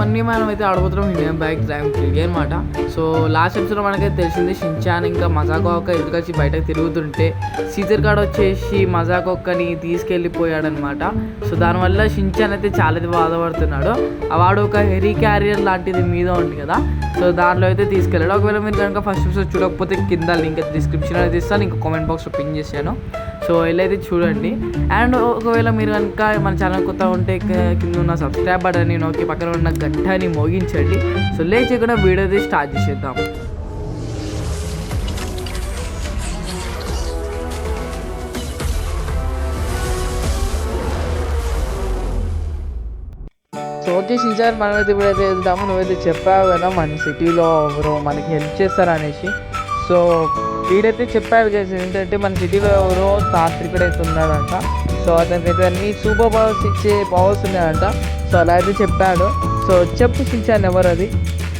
మళ్ళీ మనం అయితే ఆడబోతున్నాం ఇండియన్ బైక్ డ్రైవ్ తిరిగి అనమాట. సో లాస్ట్ ఎపిసోడ్లో మనకైతే తెలిసింది షిన్చాన్ ఇంకా మజాకో ఒక్క ఎదురుకొచ్చి బయటకు తిరుగుతుంటే సీజర్ గార్డ్ వచ్చేసి మజాకో ఒక్కని తీసుకెళ్ళిపోయాడనమాట. సో దానివల్ల షిన్చాన్ అయితే చాలా బాధపడుతున్నాడు. వాడు ఒక హెరీ క్యారియర్ లాంటిది మీద ఉంది కదా, సో దాంట్లో అయితే తీసుకెళ్ళాడు. ఒకవేళ మీరు కనుక ఫస్ట్ ఎపిసోడ్ చూడకపోతే కింద లింక్ డిస్క్రిప్షన్ అయితే ఇస్తాను, ఇంకా కామెంట్ బాక్స్లో పిన్ చేశాను. సో వెళ్ళైతే చూడండి. అండ్ ఒకవేళ మీరు కనుక మన ఛానల్ కొత్త ఉంటే కింద ఉన్న సబ్స్క్రైబ్ బటన్ నొక్కి పక్కన ఉన్న గంటని మోగించండి. సో లేచకుండా వీడియో అయితే స్టార్ట్ చేసేద్దాం. సో ఓకే షిన్చాన్, మనమైతే ఇప్పుడైతే వెళ్దాము. నువ్వైతే చెప్పావు కదా మన సిటీలో ఎవరో మనకి హెల్ప్ చేస్తారనేసి. సో వీడైతే చెప్పాడు కదా ఏంటంటే మన సిటీలో ఎవరో తాంత్రికుడు అయితే ఉన్నాడంట. సో అతనికి అయితే అన్ని సూపర్ పవర్స్ ఇచ్చే పవర్స్ ఉన్నాయంట. సో అలా అయితే చెప్పాడు. సో చెప్పు షిన్చాన్, ఎవరు అది?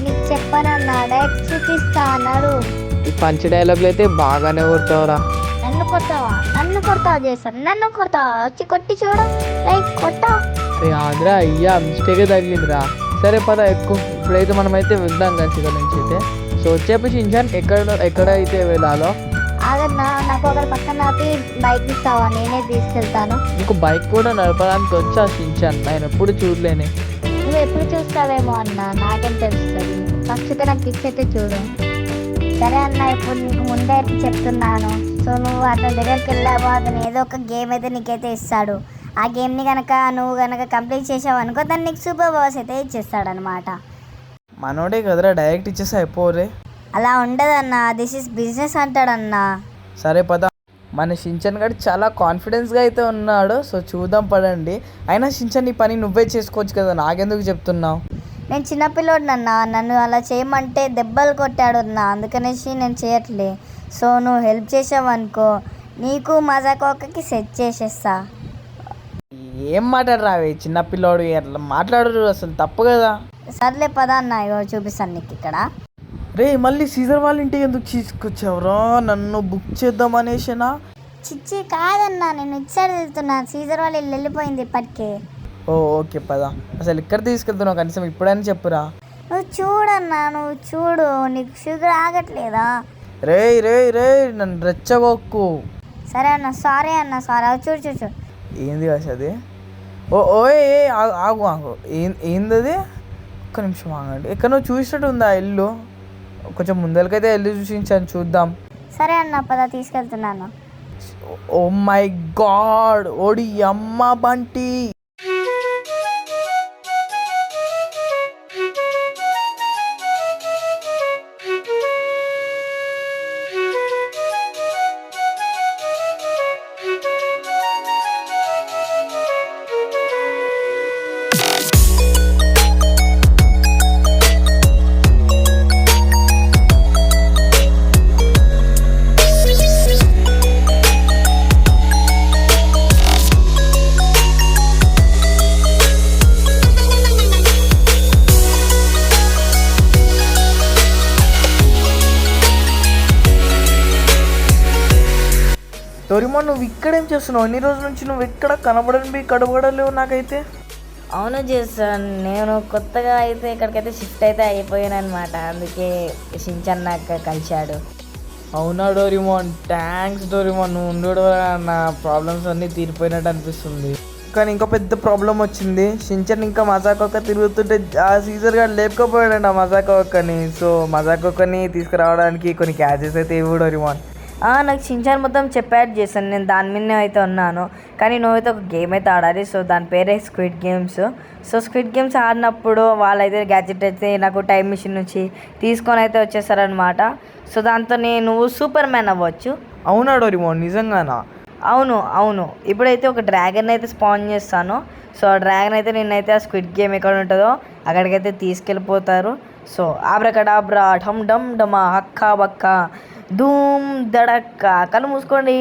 నీకు చెప్పనన్నా, డైరెక్ట్ చూపిస్తా అన్నాడు. ఈ పంచ్ డైలాగులు అయితే బాగానే కొడతావురా. నన్ను కొడతావు చేస్తాను, నన్ను కొడతావా? వచ్చి కొట్టి చూడు, లైక్ కొట్టావు. ఆంధ్రా అయ్యా మిస్టేకే తగిలిందిరా. సరే పద ఎక్కువ. ఇప్పుడైతే మనమైతే వెళ్దాం కదా ఇక్కడ నుంచి అయితే. సో చెప్పు షిన్చాన్, ఎక్కడైతే వెళ్ళాలో. ఆగన్నా, నాకు ఒకరి పక్కన ఆపి బైక్ ఇస్తావా? నేనే తీసుకెళ్తాను. నీకు బైక్ కూడా నడపడానికి వచ్చా షిన్చాన్? నేను ఎప్పుడు చూడలేని. నువ్వు ఎప్పుడు చూస్తావేమో అన్న, నాకేం తెలుస్తుంది. ఫస్ట్ అయితే నాకు టిప్స్ అయితే చూడు. సరే అన్న, ఇప్పుడు నీకు ముందే అయితే చెప్తున్నాను. సో నువ్వు అతని దగ్గరికి వెళ్ళావో అతను ఏదో ఒక గేమ్ అయితే నీకైతే ఇస్తాడు. ఆ గేమ్ని నువ్వు కనుక కంప్లీట్ చేసావు అనుకో, దాన్ని నీకు సూపర్ పవర్స్ అయితే ఇచ్చేస్తాడనమాట. మనోడే కదరా, డైరెక్ట్ ఇచ్చేసి అయిపోరే. అలా ఉండదన్నా, దిస్ ఇస్ బిజినెస్ అంటాడన్నా. సరే పద. మన షిన్చాన్ గారు చాలా కాన్ఫిడెన్స్గా అయితే ఉన్నాడు. సో చూద్దాం పడండి. అయినా షిన్చాన్ ఈ పని నువ్వే చేసుకోవచ్చు కదా, నాకెందుకు చెప్తున్నావు? నేను చిన్నపిల్లోడినన్నా, నన్ను అలా చేయమంటే దెబ్బలు కొట్టాడు అన్న, అందుకనేసి నేను చేయట్లే. సో నువ్వు హెల్ప్ చేసావు అనుకో, నీకు మజాకోకకి సెట్ చేసేస్తా. ఏం మాట్లాడరావే చిన్నపిల్లోడు, అట్లా మాట్లాడరు, అసలు తప్పు కదా. సర్లే పదా అన్న, ఇగో చూపిస్తాను నీకు ఇక్కడ. రే మళ్ళీ సీజర్ వాళ్ళ ఇంటికి ఎందుకు తీసుకొచ్చావురా? నన్ను బుక్ చేద్దాం అనేసినా? చిచ్చి కాదన్నా, నేను ఇచ్చాడు వెళ్తున్నా. సీజర్ వాళ్ళు వెళ్ళిపోయింది ఇప్పటికే. ఓ ఓకే పద. అసలు ఇక్కడ తీసుకెళ్తున్నావు, కనీసం ఇప్పుడైనా చెప్పురా. నువ్వు చూడన్నా, నువ్వు చూడు, నీకు షుగర్ ఆగట్లేదా? రే రే రే నన్ను రెచ్చగొక్కు. సరే అన్న, సారీ అన్న, సారీ. అవి చూడు చూడు చూడు. ఏంది కాదు అది? ఓయ్ ఆగు ఆగు. ఏంది అది? ఒక్క నిమిషం ఆగండి. ఎక్కడో చూసినట్టు ఉందా ఇల్లు? కొంచెం ముందరికైతే ఇల్లు చూసించాను, చూద్దాం. సరే అన్న పద, తీసుకెళ్తున్నాను. ఓ మై గాడ్, ఓడి అమ్మ బంటి. డోరేమోన్, నువ్వు ఇక్కడేం చేస్తున్నావు? ఎన్ని రోజుల నుంచి నువ్వు ఎక్కడ కనబడలేవు నాకైతే. అవును చేస్తాను, నేను కొత్తగా అయితే ఇక్కడికైతే షిఫ్ట్ అయితే అయిపోయాను అనమాట. అందుకే షిన్చాన్ నాకు కలిశాడు. అవునా డోరేమోన్? థ్యాంక్స్ డోరేమోన్, నువ్వు ఉండడం వల్ల నా ప్రాబ్లమ్స్ అన్నీ తీరిపోయినట్టు అనిపిస్తుంది. కానీ ఇంకో పెద్ద ప్రాబ్లం వచ్చింది. షిన్చాన్ ఇంకా మజాకోక తిరుగుతుంటే ఆ సీజర్ గారు లేపుకపోయాడండి ఆ మజాకోకని. సో మజాకోకని తీసుకురావడానికి కొన్ని క్యాచెస్ అయితే ఇవ్వు డోరేమోన్. నాకు షిన్చాన్ మొత్తం చెప్పాడు చేశాను, నేను దాని మీదనే అయితే ఉన్నాను. కానీ నువ్వైతే ఒక గేమ్ అయితే ఆడాలి. సో దాని పేరే squid games. So squid games ఆడినప్పుడు వాళ్ళైతే గ్యాడ్జెట్ అయితే నాకు టైం మిషన్ నుంచి తీసుకొని అయితే వచ్చేసారనమాట. సో దాంతో నువ్వు సూపర్ మ్యాన్ అవ్వచ్చు. అవునా డోరేమోన్, నిజంగానా? అవును. ఇప్పుడైతే ఒక డ్రాగన్ అయితే స్పాన్ చేస్తాను. సో ఆ డ్రాగన్ అయితే నిన్నైతే ఆ స్క్విడ్ గేమ్ ఎక్కడ ఉంటుందో అక్కడికైతే తీసుకెళ్ళిపోతారు. సో ఆబ్రకడాబ్రా ఢమ్ డమ్ డమా హక్కా బక్కా ధూమ్ దడక్క. కళ్ళు మూసుకోండి.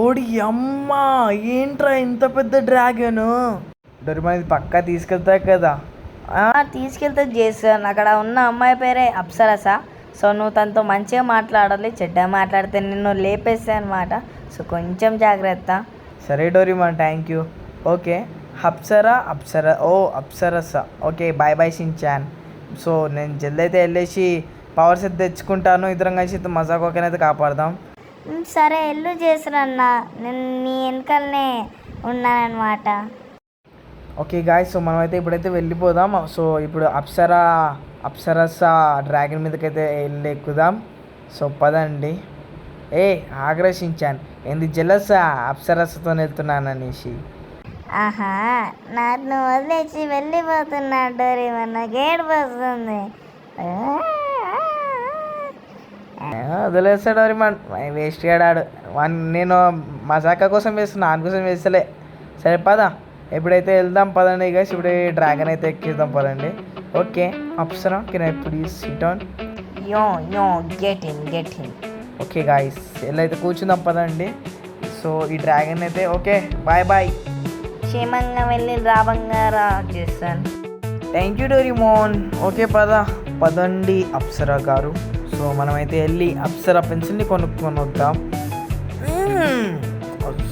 ఓడి అమ్మ, ఏంట్రా ఇంత పెద్ద డ్రాగన్? డోరేమోన్ ఇది పక్కా తీసుకెళ్తా కదా? తీసుకెళ్తే చేస్తాను. అక్కడ ఉన్న అమ్మాయి పేరే అప్సరస. సో నువ్వు తనతో మంచిగా మాట్లాడాలి, చెడ్డ మాట్లాడితే నిన్ను లేపేస్తాయి అనమాట. సో కొంచెం జాగ్రత్త. సరే Doraemon, thank you. Okay Apsarasa. Okay, bye bye Shinchan. So నేను జల్దీ అయితే వెళ్ళేసి పవర్స్ అయితే తెచ్చుకుంటాను. ఇద్దరం కలిసి అయితే మజాకోకని అయితే కాపాడదాం. సరే ఎల్లు చేసిరన్న, నేను నీ వెనకలనే ఉన్నానన్నమాట. ఓకే గాయస్, సో మనమైతే ఇప్పుడైతే వెళ్ళిపోదాం. సో ఇప్పుడు అప్సరస డ్రాగన్ మీదకైతే వెళ్ళి ఎక్కుదాం. సో పదండి. ఆగ్రహించాను, ఏంది జలసా అప్సరసతో వెళ్తున్నాను అనేసి. ఆహా, నన్ను వదిలేసి వెళ్ళిపోతున్నా డోరేమోన్, నాకు ఏడుపు వస్తుంది. వదిలేస్తాడు వేస్ట్ గాడాడు. నేను మజాకా కోసం వేస్తున్నా, కోసం వేస్తలే. సరే పద, ఎప్పుడైతే వెళ్దాం పదండి గైస్. ఇప్పుడు డ్రాగన్ అయితే ఎక్కిద్దాం పదండి. Okay Apsara, can I please SIT down? Get in. Okay guys, ఎలా అయితే కూర్చుందాం పదండి. సో ఈ డ్రాగన్ అయితే ఓకే బాయ్ బాయ్. క్షేమంగా వెళ్ళి లాభంగా చేస్తాను. Thank you Doraemon. ఓకే పదండి అప్సరా గారు. సో మనమైతే వెళ్ళి అప్సరా పెన్సిల్ని కొనుక్కొని వద్దాం.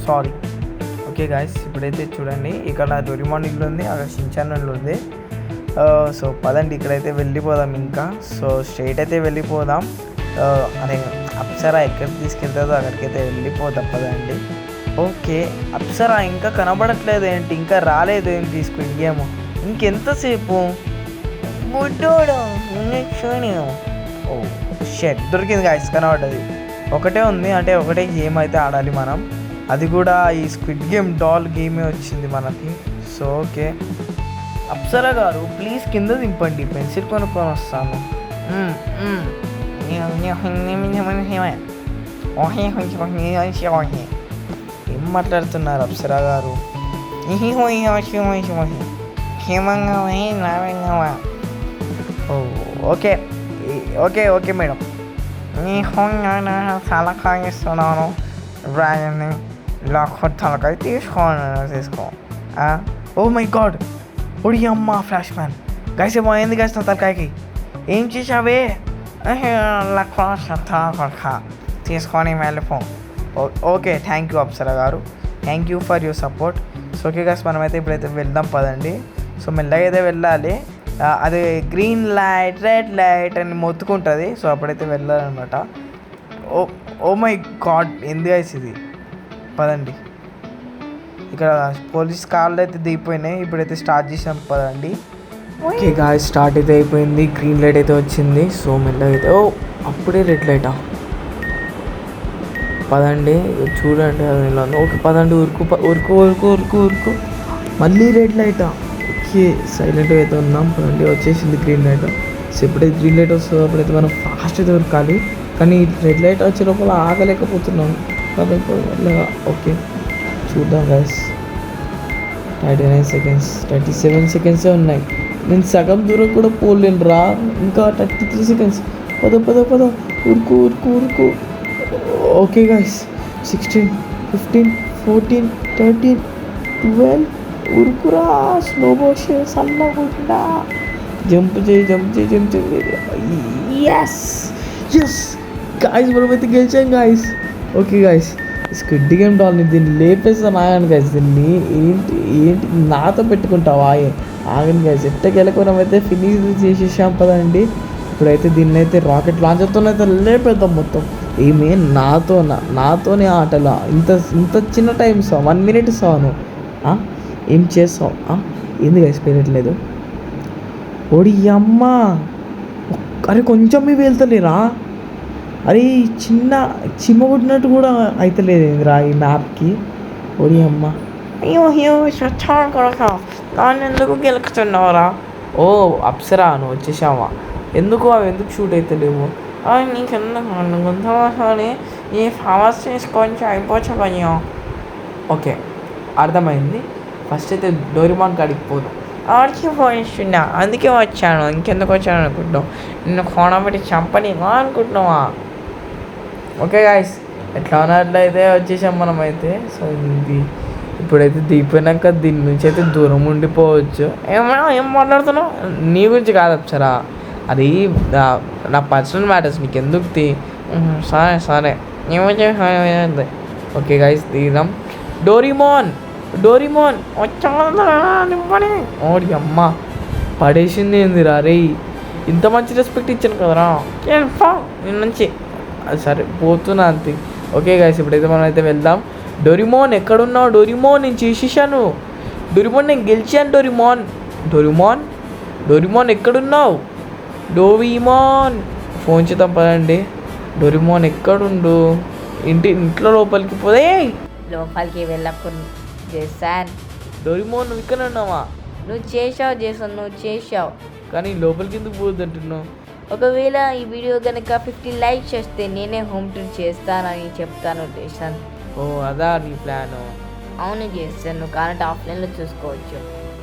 సారీ. ఓకే గాయస్, ఇప్పుడైతే చూడండి, ఇక్కడ డోరేమోన్ ఇల్లు ఉంది, అక్కడ షించాన్ ఇల్లు ఉంది. సో పదండి, ఇక్కడైతే వెళ్ళిపోదాం. ఇంకా సో స్ట్రైట్ అయితే వెళ్ళిపోదాం. అదే అప్సరా ఎక్కడికి తీసుకెళ్తుందో అక్కడికైతే వెళ్ళిపోదాం పదండి. ఓకే, అప్సరా ఇంకా కనబడట్లేదు ఏంటి, ఇంకా రాలేదు ఏంటి తీసుకెళ్ళాము, ఇంకెంతసేపు బుడ్డోడు చూడు. ఓ షెట్, దొరికింది గాయస్, కనబడ్డది. ఒకటే ఉంది, అంటే ఒకటే గేమ్ అయితే ఆడాలి మనం. అది కూడా ఈ స్క్విడ్ గేమ్ డాల్ గేమే వచ్చింది మనకి. సో ఓకే అప్సరా గారు, ప్లీజ్ కింద దింపండి, పెన్సిల్ కొనుక్కొని వస్తాను. ఏం మాట్లాడుతున్నారు అప్సరా గారు? ఓకే ఓకే ఓకే మేడం, చాలా కాగిస్తున్నాను డ్రాగన్ని, లాక్కు తలకాయ తీసుకో. ఓ మై గాడ్, ఒడి అమ్మ ఫ్లాష్ మ్యాన్. గైస్ ఏమో అయింది గైస్ నా తలకాయకి. ఏం చేసావే? తీసుకొని వెళ్ళిపో. ఓకే, థ్యాంక్ యూ అప్సరా గారు, thank you for your support. So okay guys, మనమైతే ఇప్పుడైతే వెళ్దాం పదండి. సో మెల్లగా అయితే వెళ్ళాలి. అది గ్రీన్ లైట్ రెడ్ లైట్ అని మొత్తుకుంటుంది. సో అప్పుడైతే వెళ్ళాలన్నమాట. ఓ మై గాడ్, ఏంది గైస్ ఇది? పదండి, ఇక్కడ పోలీస్ కార్లు అయితే దిగిపోయినాయి. ఇప్పుడైతే స్టార్ట్ చేసాం పదండి. ఓకే గాయస్, స్టార్ట్ అయితే అయిపోయింది, గ్రీన్ లైట్ అయితే వచ్చింది. సో మెల్లగా అయితే అప్పుడే రెడ్ లైటా? పదండి చూడండి, అది ఓకే పదండి, ఉరుకు. మళ్ళీ రెడ్ లైటా? ఓకే, సైలెంట్గా అయితే ఉన్నాం పదండి. వచ్చేసింది గ్రీన్ లైట్. సో ఎప్పుడైతే గ్రీన్ లైట్ వస్తుందో అప్పుడైతే మనం ఫాస్ట్ అయితే ఉరకాలి. కానీ రెడ్ లైట్ వచ్చే లోపల ఆగలేకపోతున్నాం. ఓకే చూద్దాం గైస్. 39 seconds, 37 seconds ఉన్నాయి. నేను సగం దూరం కూడా పోలేను రా. ఇంకా 33 seconds. పద ఉరుకు. Okay guys, 16, 15, 14, 13, 12. ఉరుకురా, స్లో మోషన్ సల్లకుండా. జంప్ చేయి. ఎస్ గాయస్, మనమైతే గెలిచాం guys. Okay guys, squid game డాల్ని దీన్ని లేపేస్తాను. ఆగండి గైస్, దీన్ని ఏంటి నాతో పెట్టుకుంటావా? ఆగండి గైస్, ఎట్టకెళ్ళకు మనమైతే ఫినిష్ చేసేసాం పదండి. ఇప్పుడైతే దీన్ని అయితే రాకెట్ లాంచర్తోనైతే లేపేద్దాం మొత్తం. ఏమే నాతోనే ఆటలా? ఇంత చిన్న టైం ఇస్తావు, 1 minute ఇస్తావు. ఏం చేస్తావు? ఏంది గైస్ పేరట్లేదు? ఓడి అమ్మ, అరే కొంచెం మీ వెళ్తలేరా? అరే చిన్న చిమ్మ కొట్టినట్టు కూడా అవుతలేదురా ఈ మ్యాప్కి. ఓడి అమ్మ, అయ్యో దాన్ని ఎందుకు గెలుకుతున్నావురా? ఓ అప్సరా, నువ్వు వచ్చేసావా? ఎందుకు షూట్ అవుతలేవు? నీకెందుకు ఈ ఫావర్స్ చేసుకొని అయిపోవచ్చా? ఓకే అర్థమైంది. ఫస్ట్ అయితే డోరేమోన్ కాడికి పోదాం. ఆడికి పోయిస్తున్నా, అందుకే వచ్చాను. ఇంకెందుకు వచ్చాను అనుకుంటున్నావు? నిన్ను కోణబెట్టి చంపనివా అనుకుంటున్నావా? ఓకే గాయస్, ఎట్లా ఉన్నట్లయితే వచ్చేసాం మనమైతే. సో ఇది ఇప్పుడైతే దిగిపోయినాక దీని నుంచి అయితే దూరం ఉండిపోవచ్చు. ఏం మాట్లాడుతున్నావు? నీ గురించి కాదు అప్సరా, అది నా పర్సనల్ మ్యాటర్స్, నీకు ఎందుకు సరే ఏమో. ఓకే గాయస్, దిగుదాం. డోరేమోన్ డోరిమోన్ వచ్చాని ఓడి అమ్మ పడేసింది ఏందిరా రే, ఇంత మంచి రెస్పెక్ట్ ఇచ్చాను కదరా నేను నుంచి. సరే పోతున్నా అంతే. ఓకే గైస్, ఇప్పుడైతే మనం అయితే వెళ్దాం. డోరిమోన్ ఎక్కడున్నావు? డోరిమోన్ నేను చేసేసాను. డోరిమోన్ నేను గెలిచాను. డోరిమోన్ డోరిమోన్ డోరిమోన్ ఎక్కడున్నావు? డోరిమోన్ ఫోన్ చేద్దాం పదండి. డోరిమోన్ ఎక్కడుండు? ఇంట్లో లోపలికి పోదే. లోపలికి వెళ్ళకుండా చేశాను. డోరిమోన్ నువ్వు ఇక్కడ ఉన్నావా? నువ్వు చేసావు. కానీ లోపలికి ఎందుకు పోద్దు అంటున్నావు? ఒకవేళ ఈ వీడియో కనుక 50 లైక్స్ చేస్తే నేనే హోమ్ టూర్ చేస్తానని చెప్తాను చేశాను. ఓ అదా నీ ప్లాను? అవును చేస్తాను, కానీ ఆఫ్లైన్లో చూసుకోవచ్చు.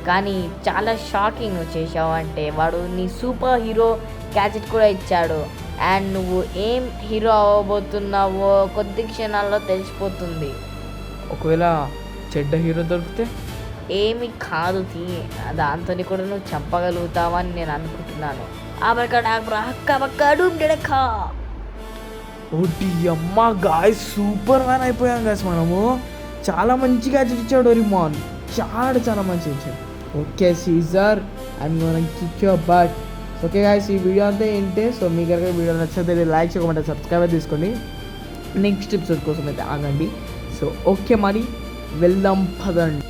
కానీ చాలా షాకింగ్ నువ్వు చేసావు అంటే. వాడు నీ సూపర్ హీరో గ్యాజెట్ కూడా ఇచ్చాడు. అండ్ నువ్వు ఏం హీరో అవ్వబోతున్నావో కొద్ది క్షణాల్లో తెలిసిపోతుంది. ఒకవేళ చెడ్డ హీరో దొరికితే? ఏమి కాదు దాంతో కూడా నువ్వు చంపగలుగుతావని నేను అనుకుంటున్నాను. ఓటి అమ్మ గాయస్, సూపర్ మ్యాన్ అయిపోయాం గాయస్ మనము. చాలా మంచి గ్యాజెట్ ఇచ్చాడు డోరిమోన్, చాలా మంచి ఇచ్చాడు. Okay Caesar, I'm gonna kick your butt. Okay guys, ఈ వీడియో అంతా ఏంటి? సో మీకు కనుక వీడియో నచ్చితే లైక్ చేయకుండా సబ్స్క్రైబ్ తీసుకోండి. నెక్స్ట్ ఎపిసోడ్ కోసం అయితే ఆగండి. సో ఓకే మరి వెళ్దాం పదండి.